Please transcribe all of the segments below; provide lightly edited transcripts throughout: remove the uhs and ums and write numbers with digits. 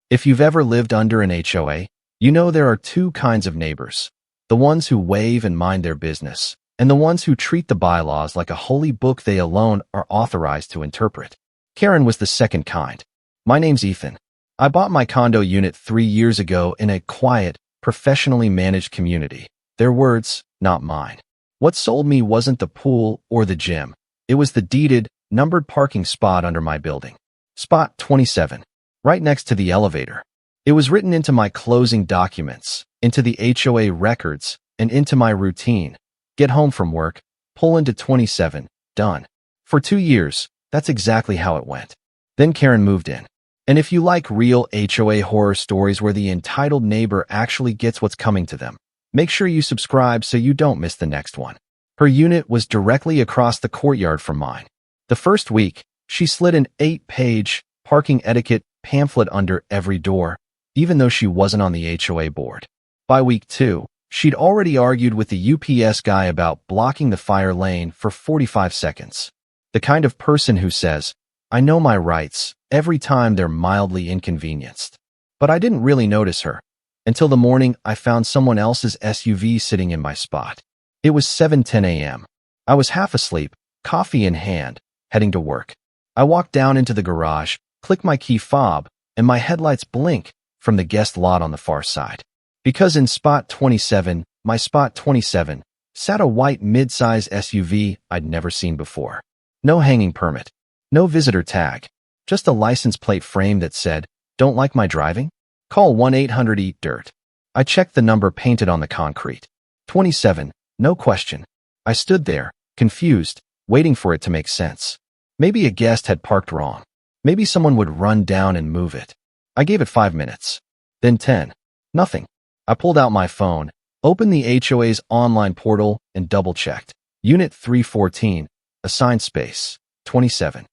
If you've ever lived under an HOA, you know there are two kinds of neighbors: the ones who wave and mind their business, and the ones who treat the bylaws like a holy book they alone are authorized to interpret. Karen was the second kind. My name's Ethan. I bought my condo unit 3 years ago in a quiet, professionally managed community. Their words, not mine. What sold me wasn't the pool or the gym. It was the deeded, numbered parking spot under my building. Spot 27. Right next to the elevator. It was written into my closing documents, into the HOA records, and into my routine. Get home from work, pull into 27, done. For 2 years, that's exactly how it went. Then Karen moved in. And if you like real HOA horror stories where the entitled neighbor actually gets what's coming to them, make sure you subscribe so you don't miss the next one. Her unit was directly across the courtyard from mine. The first week, she slid an 8-page parking etiquette pamphlet under every door, even though she wasn't on the HOA board. By week 2, she'd already argued with the UPS guy about blocking the fire lane for 45 seconds. The kind of person who says, "I know my rights," every time they're mildly inconvenienced. But I didn't really notice her until the morning I found someone else's SUV sitting in my spot. It was 7:10 a.m. I was half asleep, coffee in hand, heading to work. I walked down into the garage, click my key fob, and my headlights blink from the guest lot on the far side. Because in spot 27, my spot 27, sat a white mid-size SUV I'd never seen before. No hanging permit, no visitor tag, just a license plate frame that said, "Don't like my driving? Call 1-800-EAT-DIRT." I checked the number painted on the concrete. 27, no question. I stood there, confused, waiting for it to make sense. Maybe a guest had parked wrong. Maybe someone would run down and move it. I gave it 5 minutes. Then 10. Nothing. I pulled out my phone, opened the HOA's online portal, and double-checked. Unit 314, assigned space, 27.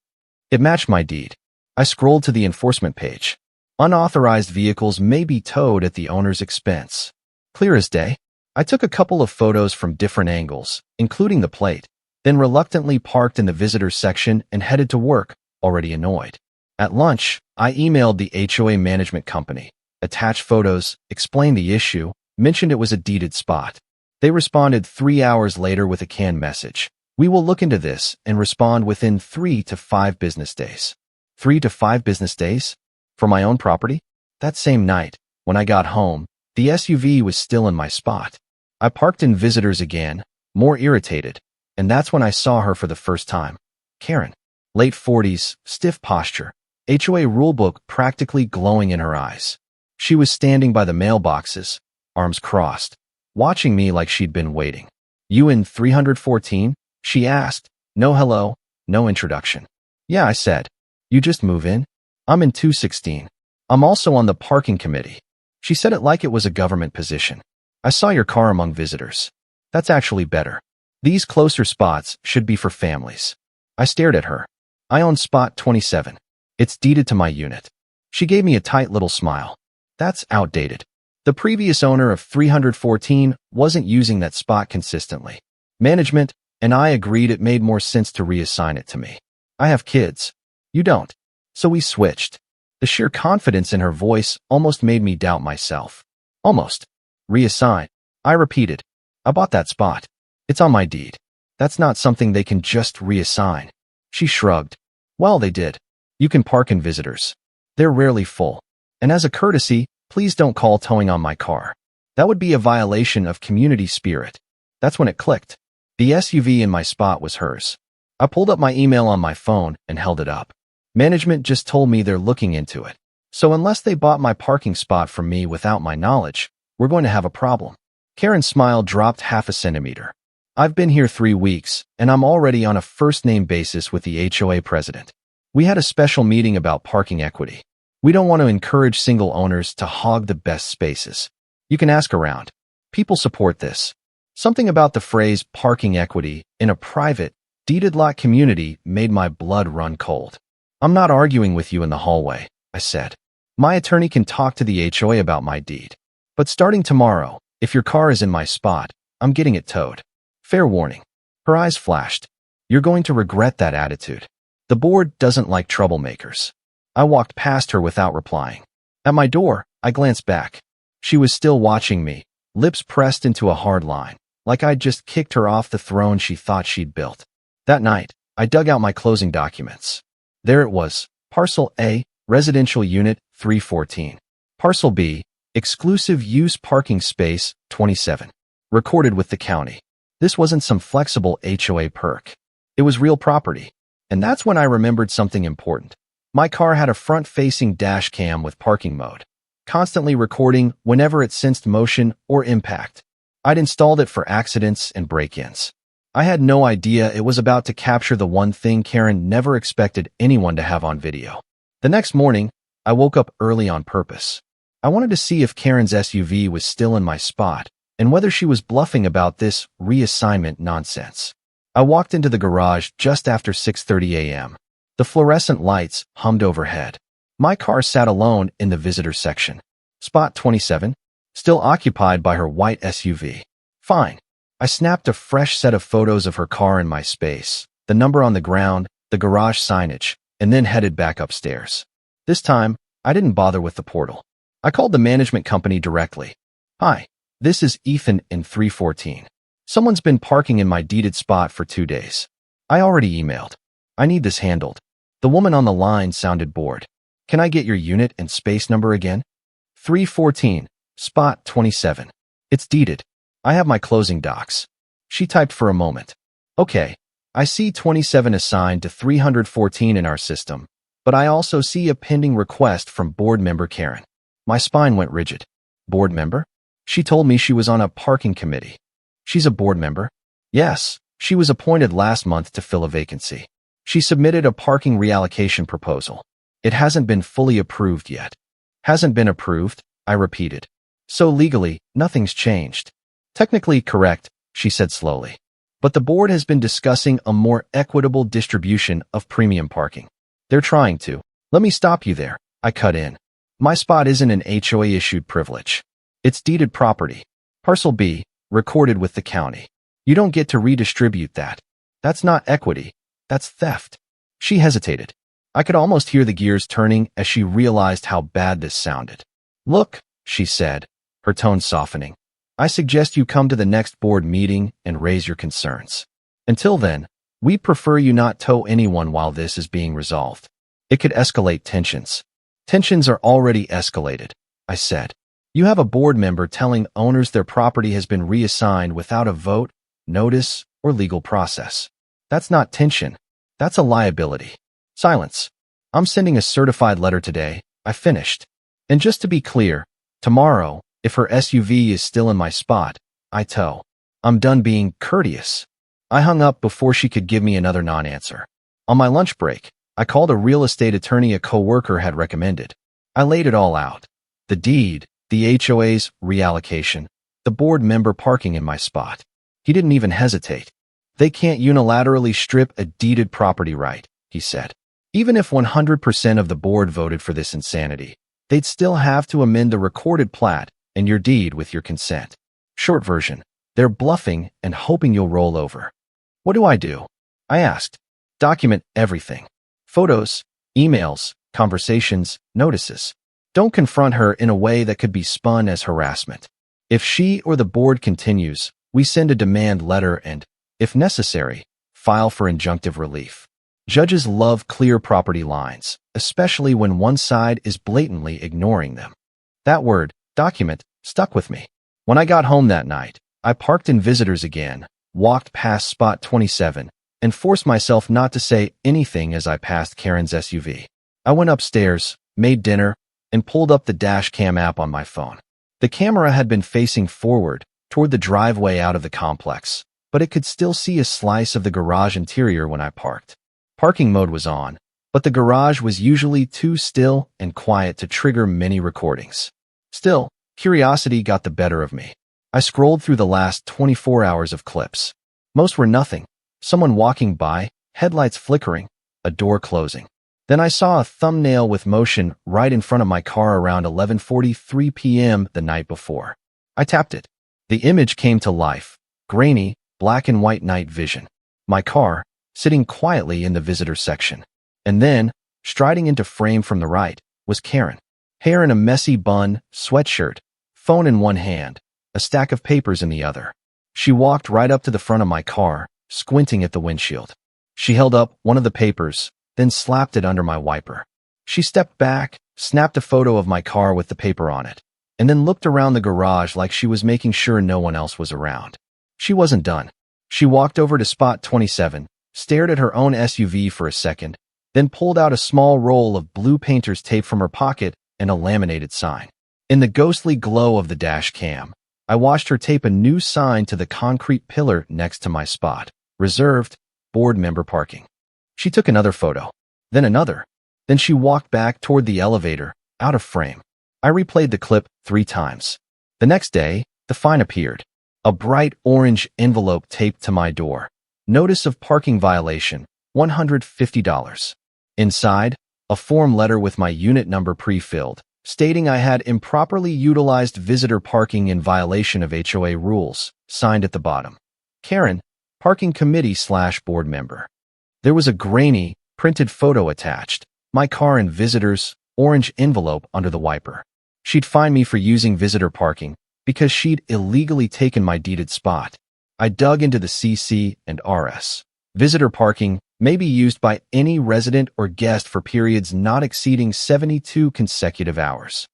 It matched my deed. I scrolled to the enforcement page. Unauthorized vehicles may be towed at the owner's expense. Clear as day. I took a couple of photos from different angles, including the plate, then reluctantly parked in the visitors section and headed to work, already annoyed. At lunch, I emailed the HOA management company, attached photos, explained the issue, mentioned it was a deeded spot. They responded 3 hours later with a canned message. "We will look into this and respond within 3 to 5 business days." 3 to 5 business days? For my own property? That same night, when I got home, the SUV was still in my spot. I parked in visitors again, more irritated, and that's when I saw her for the first time. Karen. Late 40s, stiff posture, HOA rulebook practically glowing in her eyes. She was standing by the mailboxes, arms crossed, watching me like she'd been waiting. "You in 314? She asked. No hello, no introduction. "Yeah," I said. "You just move in?" "I'm in 216. I'm also on the parking committee." She said it like it was a government position. "I saw your car among visitors." "That's actually better. These closer spots should be for families." I stared at her. "I own spot 27. It's deeded to my unit." She gave me a tight little smile. "That's outdated. The previous owner of 314 wasn't using that spot consistently. Management and I agreed it made more sense to reassign it to me. I have kids. You don't. So we switched." The sheer confidence in her voice almost made me doubt myself. "Almost. Reassign." I repeated. "I bought that spot. It's on my deed. That's not something they can just reassign." She shrugged. "Well, they did. You can park in visitors. They're rarely full. And as a courtesy, please don't call towing on my car. That would be a violation of community spirit." That's when it clicked. The SUV in my spot was hers. I pulled up my email on my phone and held it up. Management just told me they're looking into it. So unless they bought my parking spot from me without my knowledge, we're going to have a problem. Karen's smile dropped half a centimeter. "I've been here 3 weeks, and I'm already on a first-name basis with the HOA president. We had a special meeting about parking equity. We don't want to encourage single owners to hog the best spaces. You can ask around. People support this." Something about the phrase parking equity in a private, deeded lot community made my blood run cold. "I'm not arguing with you in the hallway," I said. "My attorney can talk to the HOA about my deed. But starting tomorrow, if your car is in my spot, I'm getting it towed. Fair warning." Her eyes flashed. "You're going to regret that attitude. The board doesn't like troublemakers." I walked past her without replying. At my door, I glanced back. She was still watching me, lips pressed into a hard line, like I'd just kicked her off the throne she thought she'd built. That night, I dug out my closing documents. There it was, Parcel A, Residential Unit 314. Parcel B, Exclusive Use Parking Space 27. Recorded with the county. This wasn't some flexible HOA perk. It was real property. And that's when I remembered something important. My car had a front-facing dash cam with parking mode, constantly recording whenever it sensed motion or impact. I'd installed it for accidents and break-ins. I had no idea it was about to capture the one thing Karen never expected anyone to have on video. The next morning, I woke up early on purpose. I wanted to see if Karen's SUV was still in my spot and whether she was bluffing about this reassignment nonsense. I walked into the garage just after 6:30 a.m. The fluorescent lights hummed overhead. My car sat alone in the visitor section. Spot 27, still occupied by her white SUV. Fine. I snapped a fresh set of photos of her car in my space, the number on the ground, the garage signage, and then headed back upstairs. This time, I didn't bother with the portal. I called the management company directly. Hi, this is Ethan in 314. Someone's been parking in my deeded spot for 2 days. I already emailed. I need this handled. The woman on the line sounded bored. Can I get your unit and space number again? 314, spot 27. It's deeded. I have my closing docs. She typed for a moment. Okay, I see 27 assigned to 314 in our system, but I also see a pending request from board member Karen. My spine went rigid. Board member? She told me she was on a parking committee. She's a board member? Yes, she was appointed last month to fill a vacancy. She submitted a parking reallocation proposal. It hasn't been fully approved yet. Hasn't been approved, I repeated. So legally, nothing's changed. Technically correct, she said slowly. But the board has been discussing a more equitable distribution of premium parking. They're trying to. Let me stop you there, I cut in. My spot isn't an HOA-issued privilege. It's deeded property. Parcel B, recorded with the county. You don't get to redistribute that. That's not equity. That's theft. She hesitated. I could almost hear the gears turning as she realized how bad this sounded. Look, she said, her tone softening. I suggest you come to the next board meeting and raise your concerns. Until then, we prefer you not tow anyone while this is being resolved. It could escalate tensions. Tensions are already escalated, I said. You have a board member telling owners their property has been reassigned without a vote, notice, or legal process. That's not tension. That's a liability. Silence. I'm sending a certified letter today. I finished. And just to be clear, tomorrow, if her SUV is still in my spot, I tow. I'm done being courteous. I hung up before she could give me another non-answer. On my lunch break, I called a real estate attorney a coworker had recommended. I laid it all out. The deed, the HOA's reallocation, the board member parking in my spot. He didn't even hesitate. They can't unilaterally strip a deeded property right, he said. Even if 100% of the board voted for this insanity, they'd still have to amend the recorded plat and your deed with your consent. Short version, they're bluffing and hoping you'll roll over. What do? I asked. Document everything. Photos, emails, conversations, notices. Don't confront her in a way that could be spun as harassment. If she or the board continues, we send a demand letter and, if necessary, file for injunctive relief. Judges love clear property lines, especially when one side is blatantly ignoring them. That word, document, stuck with me. When I got home that night, I parked in visitors again, walked past spot 27, and forced myself not to say anything as I passed Karen's SUV. I went upstairs, made dinner, and pulled up the dash cam app on my phone. The camera had been facing forward, toward the driveway out of the complex, but it could still see a slice of the garage interior when I parked. Parking mode was on, but the garage was usually too still and quiet to trigger many recordings. Still, curiosity got the better of me. I scrolled through the last 24 hours of clips. Most were nothing. Someone walking by, headlights flickering, a door closing. Then I saw a thumbnail with motion right in front of my car around 11:43 p.m. the night before. I tapped it. The image came to life, grainy, black and white night vision. My car, sitting quietly in the visitor section. And then, striding into frame from the right, was Karen. hair in a messy bun, sweatshirt, phone in one hand, a stack of papers in the other. She walked right up to the front of my car, squinting at the windshield. She held up one of the papers, then slapped it under my wiper. She stepped back, snapped a photo of my car with the paper on it, and then looked around the garage like she was making sure no one else was around. She wasn't done. She walked over to spot 27, stared at her own SUV for a second, then pulled out a small roll of blue painter's tape from her pocket and a laminated sign. In the ghostly glow of the dash cam, I watched her tape a new sign to the concrete pillar next to my spot. Reserved, board member parking. She took another photo, then another. Then she walked back toward the elevator, out of frame. I replayed the clip 3 times. The next day, the fine appeared. A bright orange envelope taped to my door. Notice of parking violation, $150. Inside, a form letter with my unit number pre-filled, stating I had improperly utilized visitor parking in violation of HOA rules, signed at the bottom. Karen, parking committee/board member. There was a grainy, printed photo attached, my car and visitors, orange envelope under the wiper. She'd fine me for using visitor parking because she'd illegally taken my deeded spot. I dug into the CC and RS. Visitor parking may be used by any resident or guest for periods not exceeding 72 consecutive hours.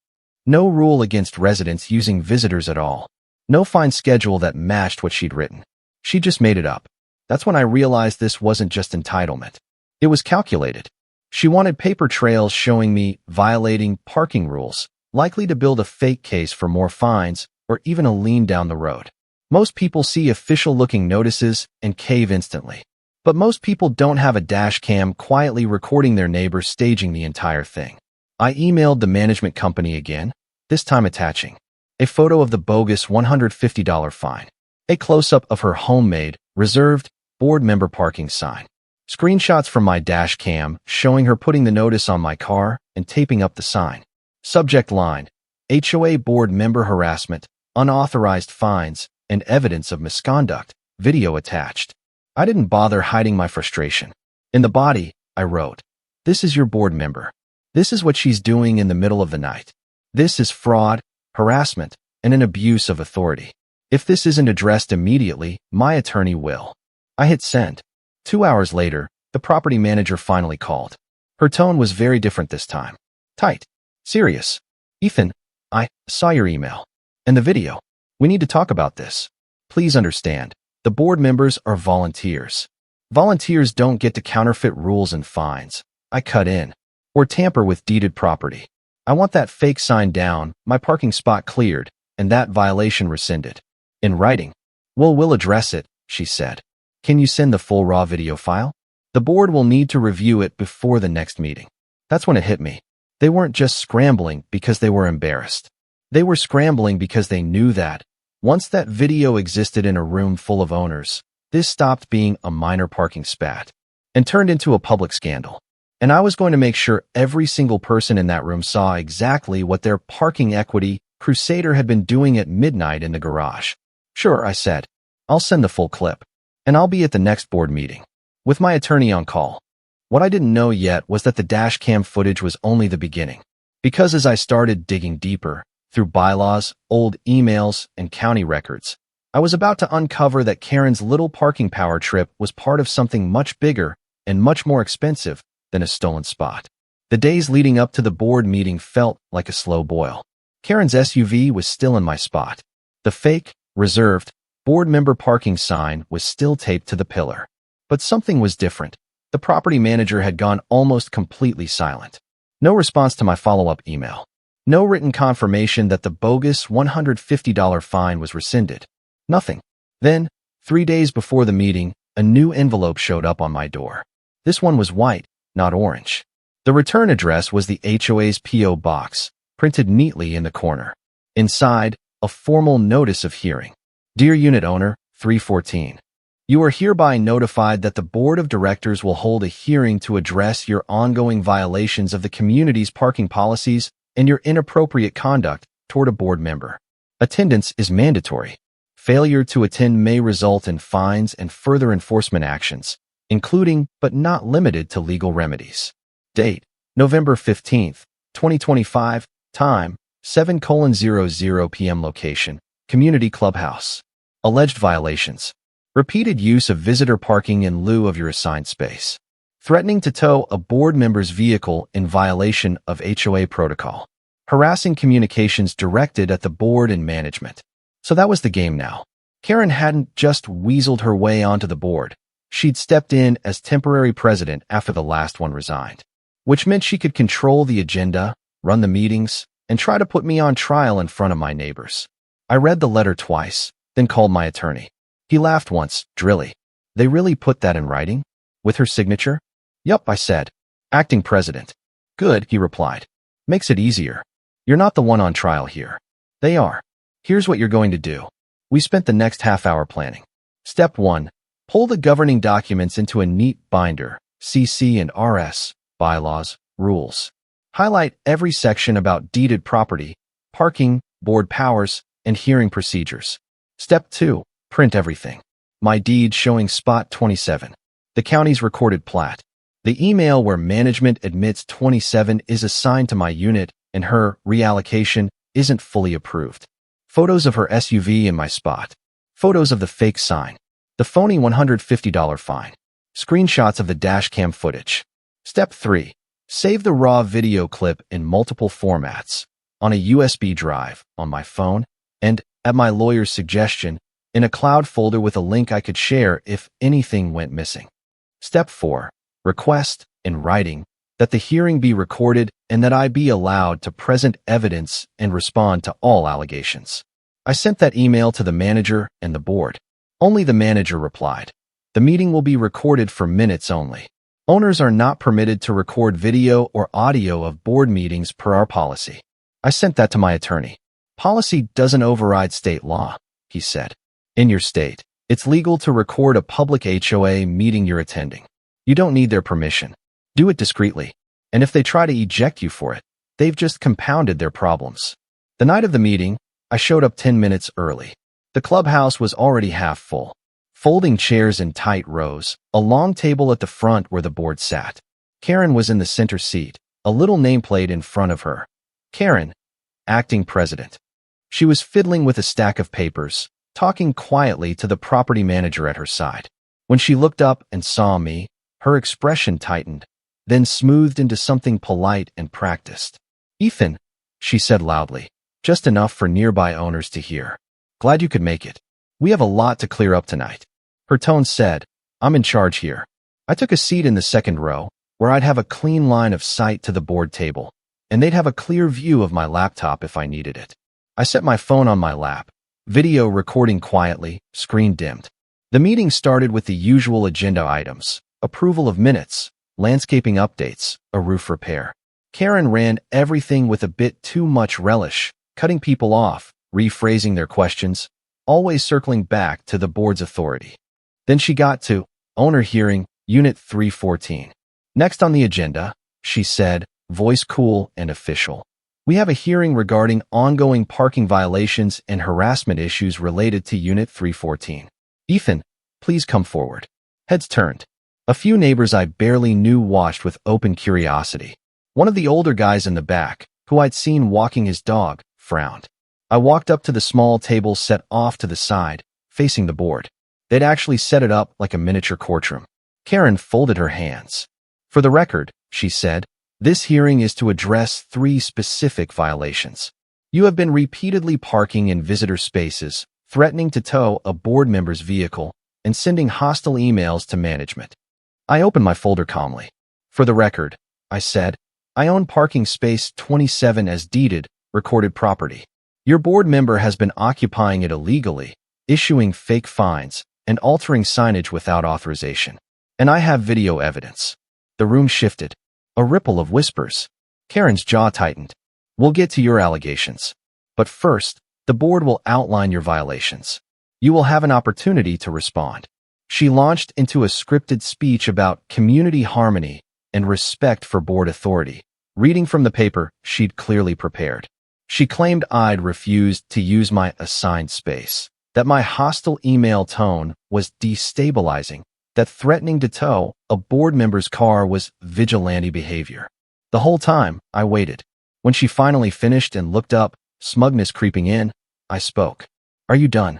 No rule against residents using visitors at all. No fine schedule that matched what she'd written. She just made it up. That's when I realized this wasn't just entitlement. It was calculated. She wanted paper trails showing me violating parking rules, likely to build a fake case for more fines or even a lien down the road. Most people see official-looking notices and cave instantly. But most people don't have a dash cam quietly recording their neighbor staging the entire thing. I emailed the management company again, this time attaching a photo of the bogus $150 fine, a close-up of her homemade, reserved, board member parking sign, screenshots from my dash cam showing her putting the notice on my car and taping up the sign. Subject line, HOA board member harassment, unauthorized fines, and evidence of misconduct, video attached. I didn't bother hiding my frustration. In the body, I wrote, "This is your board member. This is what she's doing in the middle of the night. This is fraud, harassment, and an abuse of authority. If this isn't addressed immediately, my attorney will." I hit send. 2 hours later, the property manager finally called. Her tone was very different this time. Tight. Serious. "Ethan, I saw your email. And the video. We need to talk about this. Please understand, the board members are volunteers. Volunteers don't get to counterfeit rules and fines. I cut in. Or tamper with deeded property. I want that fake sign down, my parking spot cleared, and that violation rescinded. In writing." "Well, we'll address it," she said. "Can you send the full raw video file? The board will need to review it before the next meeting." That's when it hit me. They weren't just scrambling because they were embarrassed. They were scrambling because they knew that, once that video existed in a room full of owners, this stopped being a minor parking spat and turned into a public scandal. And I was going to make sure every single person in that room saw exactly what their parking equity crusader had been doing at midnight in the garage. "Sure," I said. "I'll send the full clip. And I'll be at the next board meeting. With my attorney on call." What I didn't know yet was that the dash cam footage was only the beginning. Because as I started digging deeper, through bylaws, old emails, and county records, I was about to uncover that Karen's little parking power trip was part of something much bigger and much more expensive than a stolen spot. The days leading up to the board meeting felt like a slow boil. Karen's SUV was still in my spot. The fake, reserved, board member parking sign was still taped to the pillar. But something was different. The property manager had gone almost completely silent. No response to my follow-up email. No written confirmation that the bogus $150 fine was rescinded. Nothing. Then, 3 days before the meeting, a new envelope showed up on my door. This one was white, not orange. The return address was the HOA's P.O. box, printed neatly in the corner. Inside, a formal notice of hearing. "Dear Unit Owner, 314. You are hereby notified that the Board of Directors will hold a hearing to address your ongoing violations of the community's parking policies and your inappropriate conduct toward a board member. Attendance is mandatory. Failure to attend may result in fines and further enforcement actions, including but not limited to legal remedies. Date, November 15th, 2025, Time, 7:00 p.m. Location, Community Clubhouse. Alleged violations. Repeated use of visitor parking in lieu of your assigned space. Threatening to tow a board member's vehicle in violation of HOA protocol. Harassing communications directed at the board and management. So that was the game now. Karen hadn't just weaseled her way onto the board. She'd stepped in as temporary president after the last one resigned, which meant she could control the agenda, run the meetings, and try to put me on trial in front of my neighbors. I read the letter twice, then called my attorney. He laughed once, drilly. They really put that in writing? With her signature? Yup, I said. Acting president. Good, he replied. Makes it easier. You're not the one on trial here. They are. Here's what you're going to do. We spent the next half hour planning. Step 1. Pull the governing documents into a neat binder, CC and RS, bylaws, rules. Highlight every section about deeded property, parking, board powers, and hearing procedures. Step 2. Print everything. My deed showing spot 27. The county's recorded plat. The email where management admits 27 is assigned to my unit and her reallocation isn't fully approved. Photos of her SUV in my spot. Photos of the fake sign. The phony $150 fine. Screenshots of the dashcam footage. Step 3. Save the raw video clip in multiple formats, on a USB drive, on my phone, and, at my lawyer's suggestion, in a cloud folder with a link I could share if anything went missing. Step 4. Request, in writing, that the hearing be recorded and that I be allowed to present evidence and respond to all allegations. I sent that email to the manager and the board. Only the manager replied. The meeting will be recorded for minutes only. Owners are not permitted to record video or audio of board meetings per our policy. I sent that to my attorney. Policy doesn't override state law, he said. In your state, it's legal to record a public HOA meeting you're attending. You don't need their permission. Do it discreetly. And if they try to eject you for it, they've just compounded their problems. The night of the meeting, I showed up 10 minutes early. The clubhouse was already half full. Folding chairs in tight rows, a long table at the front where the board sat. Karen was in the center seat, a little nameplate in front of her. Karen, acting president. She was fiddling with a stack of papers, talking quietly to the property manager at her side. When she looked up and saw me, her expression tightened, then smoothed into something polite and practiced. Ethan, she said loudly, just enough for nearby owners to hear. Glad you could make it. We have a lot to clear up tonight. Her tone said, I'm in charge here. I took a seat in the second row, where I'd have a clean line of sight to the board table, and they'd have a clear view of my laptop if I needed it. I set my phone on my lap, video recording quietly, screen dimmed. The meeting started with the usual agenda items, approval of minutes, landscaping updates, a roof repair. Karen ran everything with a bit too much relish, cutting people off, rephrasing their questions, always circling back to the board's authority. Then she got to owner hearing, Unit 314. Next on the agenda, she said, voice cool and official. We have a hearing regarding ongoing parking violations and harassment issues related to Unit 314. Ethan, please come forward. Heads turned. A few neighbors I barely knew watched with open curiosity. One of the older guys in the back, who I'd seen walking his dog, frowned. I walked up to the small table set off to the side, facing the board. They'd actually set it up like a miniature courtroom. Karen folded her hands. For the record, she said, this hearing is to address 3 specific violations. You have been repeatedly parking in visitor spaces, threatening to tow a board member's vehicle, and sending hostile emails to management. I opened my folder calmly. For the record, I said, I own parking space 27 as deeded, recorded property. Your board member has been occupying it illegally, issuing fake fines, and altering signage without authorization. And I have video evidence. The room shifted. A ripple of whispers. Karen's jaw tightened. We'll get to your allegations. But first, the board will outline your violations. You will have an opportunity to respond. She launched into a scripted speech about community harmony and respect for board authority, reading from the paper she'd clearly prepared. She claimed I'd refused to use my assigned space, that my hostile email tone was destabilizing, that threatening to tow a board member's car was vigilante behavior. The whole time, I waited. When she finally finished and looked up, smugness creeping in, I spoke. "Are you done?"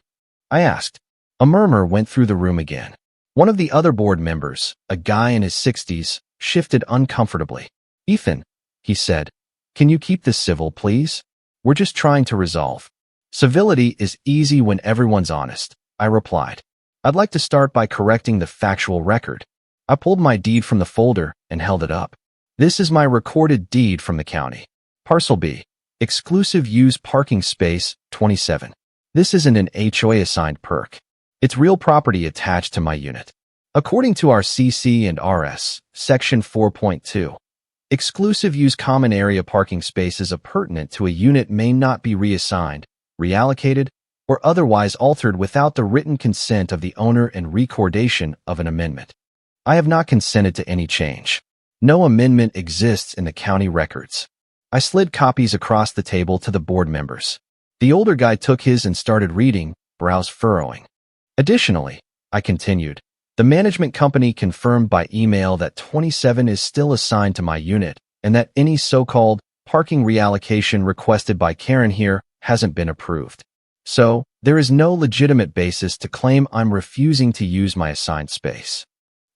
I asked. A murmur went through the room again. One of the other board members, a guy in his 60s, shifted uncomfortably. "Ethan," he said, "can you keep this civil, please? We're just trying to resolve." "Civility is easy when everyone's honest," I replied. "I'd like to start by correcting the factual record." I pulled my deed from the folder and held it up. "This is my recorded deed from the county. Parcel B, exclusive use parking space 27. This isn't an HOA assigned perk. It's real property attached to my unit. According to our CC and RS, Section 4.2, exclusive use common area parking spaces appurtenant to a unit may not be reassigned, reallocated, or otherwise altered without the written consent of the owner and recordation of an amendment. I have not consented to any change. No amendment exists in the county records." I slid copies across the table to the board members. The older guy took his and started reading, brows furrowing. "Additionally," I continued, "the management company confirmed by email that 27 is still assigned to my unit and that any so-called parking reallocation requested by Karen here hasn't been approved. So, there is no legitimate basis to claim I'm refusing to use my assigned space.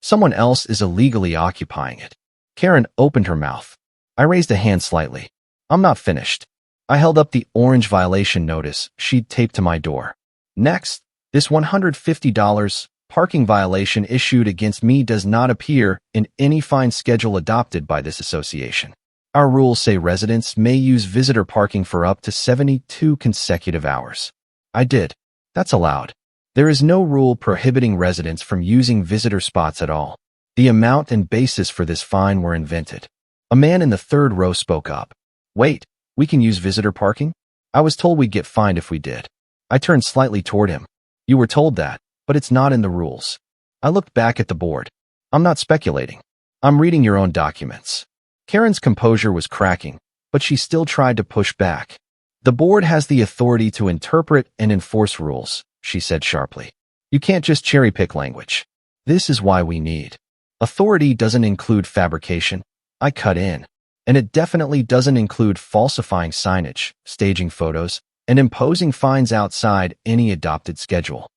Someone else is illegally occupying it." Karen opened her mouth. I raised a hand slightly. "I'm not finished." I held up the orange violation notice she'd taped to my door. "Next, this $150 parking violation issued against me does not appear in any fine schedule adopted by this association. Our rules say residents may use visitor parking for up to 72 consecutive hours. I did. That's allowed. There is no rule prohibiting residents from using visitor spots at all. The amount and basis for this fine were invented." A man in the third row spoke up. "Wait, we can use visitor parking? I was told we'd get fined if we did." I turned slightly toward him. "You were told that, but it's not in the rules." I looked back at the board. "I'm not speculating. I'm reading your own documents." Karen's composure was cracking, but she still tried to push back. "The board has the authority to interpret and enforce rules," she said sharply. "You can't just cherry-pick language. This is why we need. Authority doesn't include fabrication." I cut in. "And it definitely doesn't include falsifying signage, staging photos, and imposing fines outside any adopted schedule."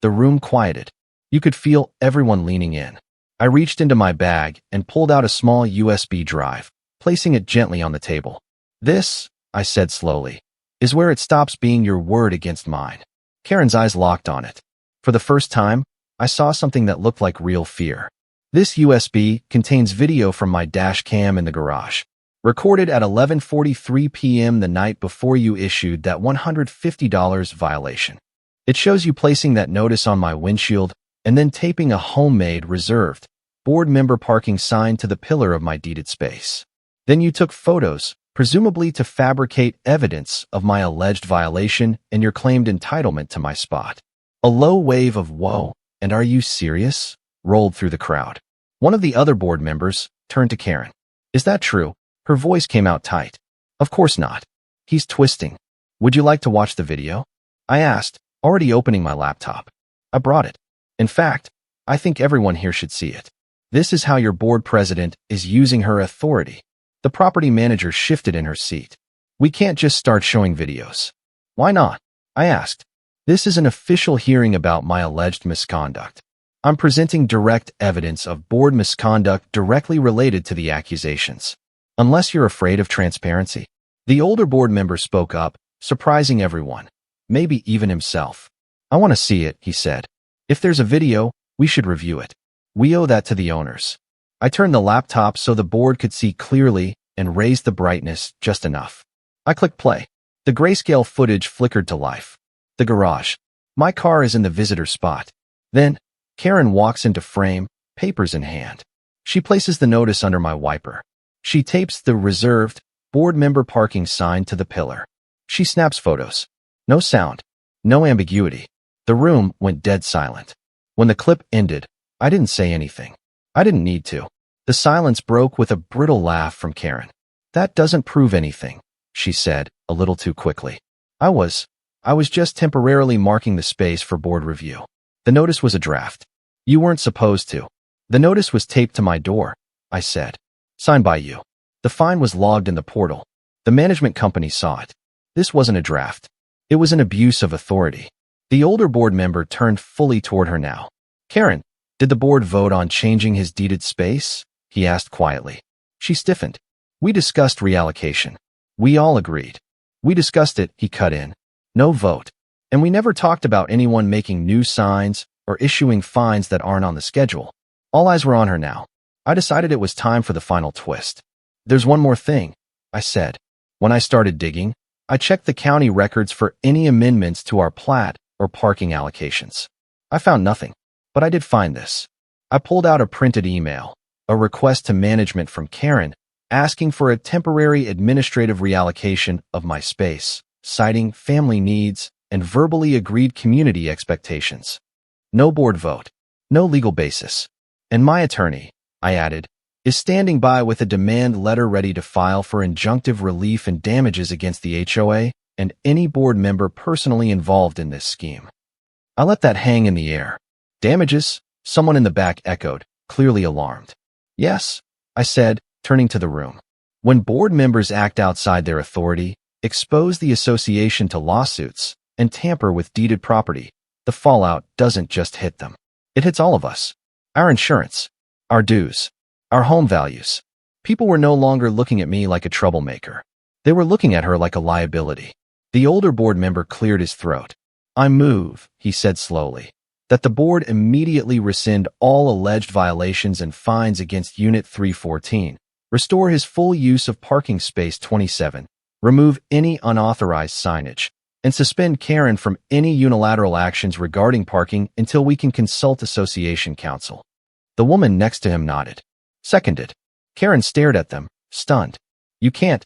The room quieted. You could feel everyone leaning in. I reached into my bag and pulled out a small USB drive, placing it gently on the table. "This," I said slowly, "is where it stops being your word against mine." Karen's eyes locked on it. For the first time, I saw something that looked like real fear. "This USB contains video from my dash cam in the garage, recorded at 11:43 p.m. the night before you issued that $150 violation. It shows you placing that notice on my windshield and then taping a homemade, reserved, board member parking sign to the pillar of my deeded space. Then you took photos, presumably to fabricate evidence of my alleged violation and your claimed entitlement to my spot." A low wave of "Whoa, and are you serious?" rolled through the crowd. One of the other board members turned to Karen. "Is that true?" Her voice came out tight. "Of course not. He's twisting. Would you like to watch the video?" I asked, already opening my laptop. I brought it. "In fact, I think everyone here should see it. This is how your board president is using her authority." The property manager shifted in her seat. "We can't just start showing videos." "Why not?" I asked. "This is an official hearing about my alleged misconduct. I'm presenting direct evidence of board misconduct directly related to the accusations. Unless you're afraid of transparency." The older board member spoke up, surprising everyone, maybe even himself. "I want to see it," he said. "If there's a video, we should review it. We owe that to the owners." I turned the laptop so the board could see clearly and raised the brightness just enough. I clicked play. The grayscale footage flickered to life. The garage. My car is in the visitor spot. Then, Karen walks into frame, papers in hand. She places the notice under my wiper. She tapes the reserved, board member parking sign to the pillar. She snaps photos. No sound. No ambiguity. The room went dead silent. When the clip ended, I didn't say anything. I didn't need to. The silence broke with a brittle laugh from Karen. "That doesn't prove anything," she said, a little too quickly. I was just temporarily marking the space for board review. The notice was a draft. You weren't supposed to. The notice was taped to my door, I said. Signed by you. The fine was logged in the portal. The management company saw it. This wasn't a draft. It was an abuse of authority. The older board member turned fully toward her now. Karen, did the board vote on changing his deeded space? He asked quietly. She stiffened. We discussed reallocation. We all agreed. We discussed it, he cut in. No vote. And we never talked about anyone making new signs or issuing fines that aren't on the schedule. All eyes were on her now. I decided it was time for the final twist. There's one more thing, I said. When I started digging, I checked the county records for any amendments to our plat or parking allocations. I found nothing, but I did find this. I pulled out a printed email, a request to management from Karen, asking for a temporary administrative reallocation of my space, citing family needs and verbally agreed community expectations. No board vote, no legal basis. And my attorney, I added, is standing by with a demand letter ready to file for injunctive relief and damages against the HOA and any board member personally involved in this scheme. I let that hang in the air. Damages? Someone in the back echoed, clearly alarmed. Yes, I said, turning to the room. When board members act outside their authority, expose the association to lawsuits, and tamper with deeded property, the fallout doesn't just hit them. It hits all of us. Our insurance, our dues, our home values. People were no longer looking at me like a troublemaker. They were looking at her like a liability. The older board member cleared his throat. I move, he said slowly, that the board immediately rescind all alleged violations and fines against Unit 314, restore his full use of parking space 27, remove any unauthorized signage, and suspend Karen from any unilateral actions regarding parking until we can consult association counsel. The woman next to him nodded. Seconded. Karen stared at them, stunned. You can't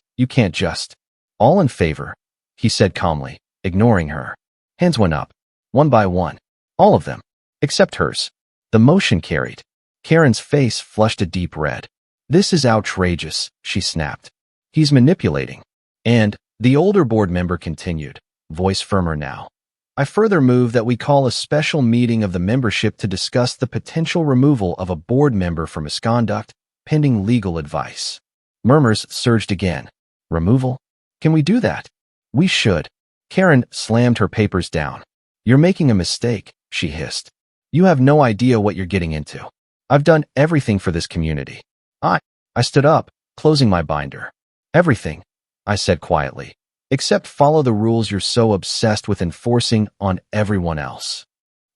just. All in favor, he said calmly, ignoring her. Hands went up, one by one. All of them, except hers. The motion carried. Karen's face flushed a deep red. This is outrageous, she snapped. He's manipulating. And, the older board member continued, voice firmer now. I further move that we call a special meeting of the membership to discuss the potential removal of a board member for misconduct, pending legal advice. Murmurs surged again. Removal? Can we do that? We should. Karen slammed her papers down. You're making a mistake, she hissed. You have no idea what you're getting into. I've done everything for this community. I stood up, closing my binder. Everything, I said quietly, except follow the rules you're so obsessed with enforcing on everyone else.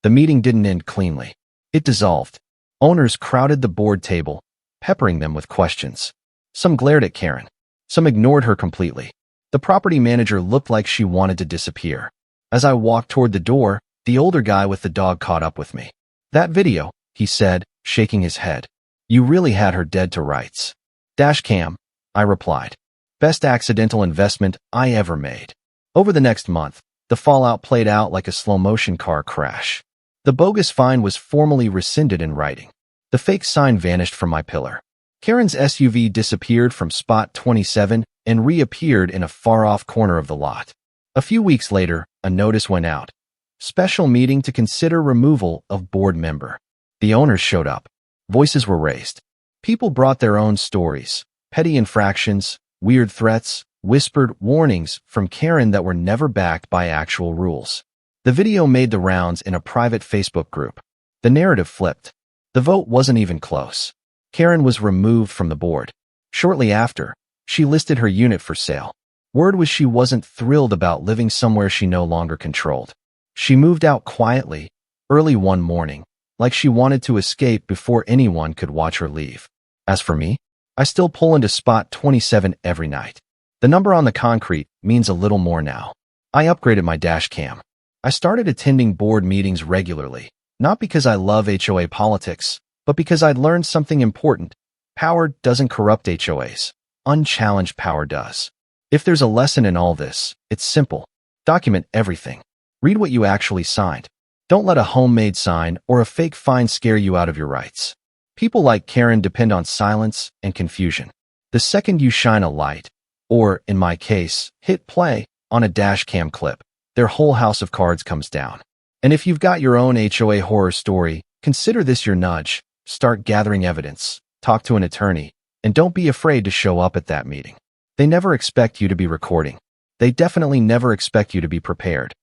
The meeting didn't end cleanly. It dissolved. Owners crowded the board table, peppering them with questions. Some glared at Karen. Some ignored her completely. The property manager looked like she wanted to disappear. As I walked toward the door, the older guy with the dog caught up with me. That video, he said, shaking his head. You really had her dead to rights. Dash cam, I replied. Best accidental investment I ever made. Over the next month, the fallout played out like a slow-motion car crash. The bogus fine was formally rescinded in writing. The fake sign vanished from my pillar. Karen's SUV disappeared from spot 27 and reappeared in a far-off corner of the lot. A few weeks later, a notice went out. Special meeting to consider removal of board member. The owners showed up. Voices were raised. People brought their own stories, petty infractions, weird threats, whispered warnings from Karen that were never backed by actual rules. The video made the rounds in a private Facebook group. The narrative flipped. The vote wasn't even close. Karen was removed from the board. Shortly after, she listed her unit for sale. Word was she wasn't thrilled about living somewhere she no longer controlled. She moved out quietly, early one morning, like she wanted to escape before anyone could watch her leave. As for me, I still pull into spot 27 every night. The number on the concrete means a little more now. I upgraded my dash cam. I started attending board meetings regularly, not because I love HOA politics, but because I'd learned something important. Power doesn't corrupt HOAs. Unchallenged power does. If there's a lesson in all this, it's simple. Document everything. Read what you actually signed. Don't let a homemade sign or a fake fine scare you out of your rights. People like Karen depend on silence and confusion. The second you shine a light, or, in my case, hit play on a dash cam clip, their whole house of cards comes down. And if you've got your own HOA horror story, consider this your nudge. Start gathering evidence, talk to an attorney, and don't be afraid to show up at that meeting. They never expect you to be recording. They definitely never expect you to be prepared.